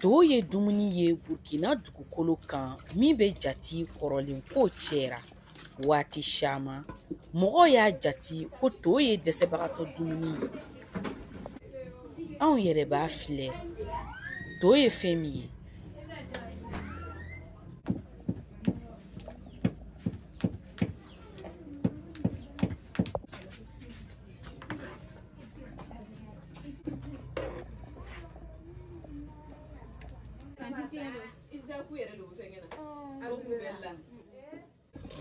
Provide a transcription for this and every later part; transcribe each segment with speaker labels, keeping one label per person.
Speaker 1: To ye dumuni ye Burkina dugukolo kan min bɛ jati kɔrɔlen ko cɛra waati caman mɔgɔw y'a jati ko to ye dɛsɛbagatɔ dumuni ye anw yɛrɛ b'a filɛ to ye fɛn min ye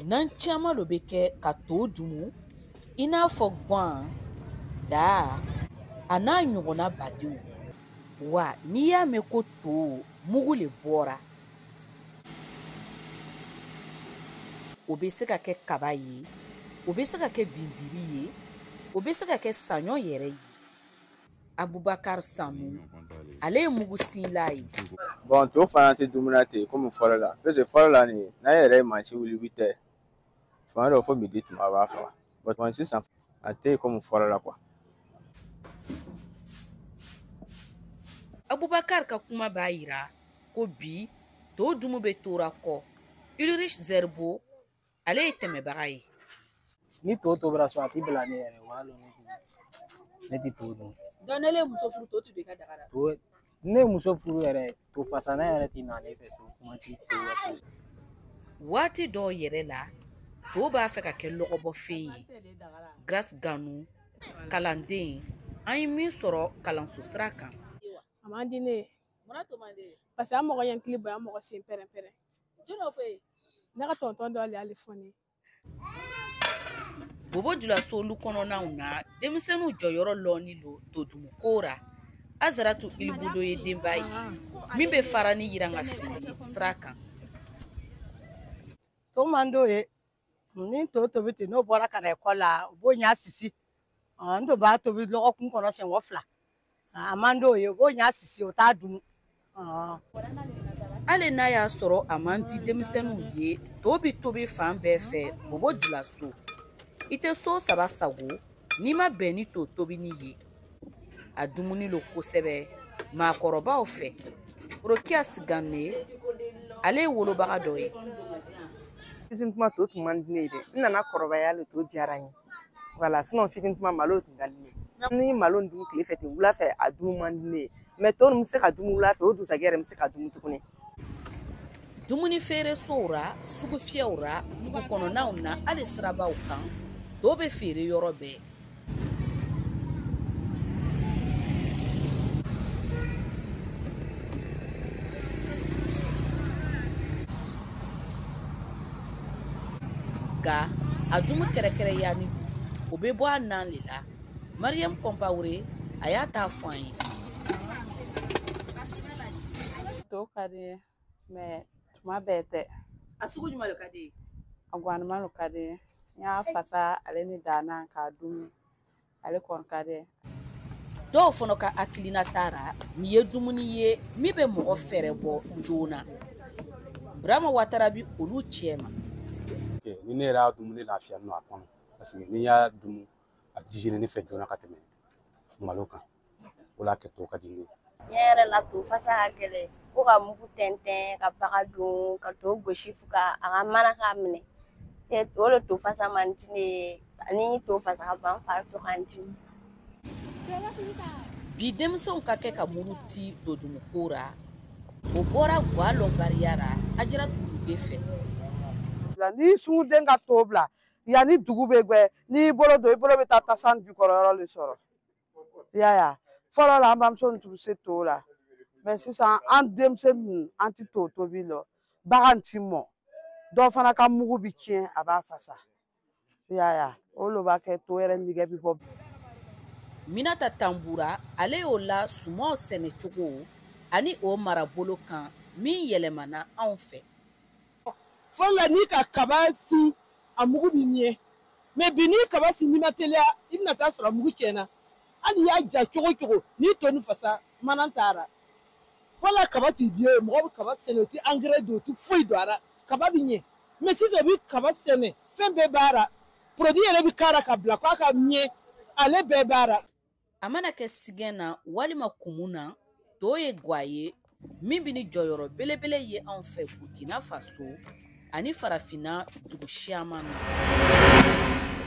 Speaker 1: nan caman lo bɛ kɛ ka to dumu i n'a fɔ gan da a n'a ɲɔgɔnna badenw wa n'i y'a mɛn ko to mugu le bɔra o bɛ se ka kɛ kaba ye o bɛ se ka kɛ binbiri ye o bɛ se ka kɛ saɲɔ yɛrɛ ye Abubakar Samu ale ye mugu sinla ye
Speaker 2: bon to fana tɛ dumuni ten komi fɔlɔ la parce que fɔlɔ la nin n'a yɛrɛ ye mansin wuli 8 heures fanga dɔ fɔ midi tuma b'a faga bon sisan a tɛ komi fɔlɔ la quoi.
Speaker 1: Abubakar ka kuma b'a yira ko bi to dumu bɛ tora kɔ Ulrich Zerbo ale ye tɛmɛbaga ye
Speaker 3: ni to tobira so a t'i bila ne yɛrɛ wa ne tɛ to dun
Speaker 1: donc ne le muso furu to tɛ don i ka daga la
Speaker 3: to ne muso furu yɛrɛ to fasana yɛrɛ tɛ na ne fɛ so kuma ti to
Speaker 1: waati dɔw yɛrɛ la to b'a fɛ ka kɛ lɔgɔbɔfɛn ye Grace Ganu kalanden an ye min sɔrɔ kalanso sira kan
Speaker 4: a man di ne ye parce que an mɔgɔ ɲɛkili bɔ an mɔgɔ sen pɛrɛn-pɛrɛn ne ka tɔntɔn dɔ ale fɔ ne
Speaker 1: Bobo Dioulasso olu kɔnɔnaw na denmisɛnninw jɔyɔrɔ lɔnni lo to dumu ko ra Azaratu Ilibudo ye denba ye min bɛ fara ni yiranga feere sira kan
Speaker 5: to man d'o ye ni to tobi ten n'o bɔra ka na ekɔli la u b'o ɲa sisi n to b'a tobi lɔgɔkun kɔnɔ siɲɛ 2 a man d'o ye u b'o ɲa sisi o t'a dun
Speaker 1: hali n'a y'a sɔrɔ a man di denmisɛnninw ye to bi tobi fan bɛɛ fɛ Bobo Dioulasso i tɛ so saba sago n'i ma bɛn ni to tobini ye a dumuni lo kosɛbɛ maakɔrɔbaw fɛ Rokias Gane ale ye wolobaga dɔ ye
Speaker 6: fitin kuma to tun man di ne ye dɛ n nana kɔrɔbaya le to diyara n ye voilà sinon fitin kuma malo tun ka di ne ye ni malo dun tile fɛ ten wula fɛ a dun man di ne ye mais to ninnu bɛ se ka dun wula fɛ o dusajɛ yɛrɛ bɛ se ka dun tuguni
Speaker 1: dumuni feere sow ra sugu fiyɛw ra dugu kɔnɔnaw na hali sirabaw kan to bɛ feere yɔrɔ bɛɛ ga a dumu kɛrɛkɛrɛya ni o bɛ bɔ a nan le la Mariam Compaoré a y'a ta fɔ an ye
Speaker 7: to ka di ye mais tuma bɛɛ tɛ
Speaker 1: a sugu jumɛn de ka di ye
Speaker 7: a ganima lo ka di ye n y'a fasa ale ni dana k'a dun ale kɔni ka di ye
Speaker 1: dɔw fana ka hakilina taara nin ye dumuni ye min bɛ mɔgɔ fɛrɛ bɔ joona Burama Watara bi olu cɛ ma
Speaker 2: ni ne yɛrɛ y'a dumuni lafiya nɔ a kɔnɔ parce que n'i y'a dun a digérer ne fɛ joona ka tɛmɛ malo kan o la kɛ to ka di ne ye
Speaker 8: ne yɛrɛ la to fasa ka gɛlɛn ko ka mugu tɛntɛn ka baga don ka to gosi fo ka a ka mana k'a minɛ o le to fasa man di ne ye ani to fasa ka ban fari to kan di
Speaker 1: bi denmisɛnw ka kɛ ka muruti to dumu ko ra o bɔra Gwa Lɔnbariya ra Ajaratu Luge fɛ
Speaker 5: ni sunguden ka to bila yanni dugu bɛ gbɛ n'i bolo don i bolo bɛ taa tasan jukɔrɔ yɔrɔ le sɔrɔ i y'a ye fɔlɔ la an bamuso tun bɛ se to la mais sisan an denmisɛnnin an tɛ to tobi lɔ bagan ti mɔ dɔw fana ka mugu bi tiɲɛ a b'a fasa i y'a ye o lo b'a kɛ to yɛrɛ nɛgɛ bi bɔ
Speaker 1: Minata Tambura ale y'o la sumaw sɛnɛ cogo ani o marabolo kan min yɛlɛmana anw fɛ
Speaker 4: fɔlɔ la n'i ka kaba si a mugu bɛ ɲɛ mais bi n'i kaba si n'i ma teliya i bɛna taa sɔrɔ a mugu tiɲɛna hali y'a ja cogo cogo n'i to ni fasa mana taara fɔlɔ la kaba t'i di ye mɔgɔ bɛ kaba sɛnɛ o tɛ engrais don o tɛ foyi don a la kaba bɛ ɲɛ mais sisan u bɛ kaba sɛnɛ fɛn bɛɛ b'a la produit yɛrɛ bɛ k'a la ka bila k'a ka ɲɛ ale bɛɛ b'a la
Speaker 1: a mana kɛ sigɛn na walima kumun na to ye Gwa ye min bɛ ni jɔyɔrɔ belebele ye anw fɛ Burkina Faso ani farafinna dugu siaman na.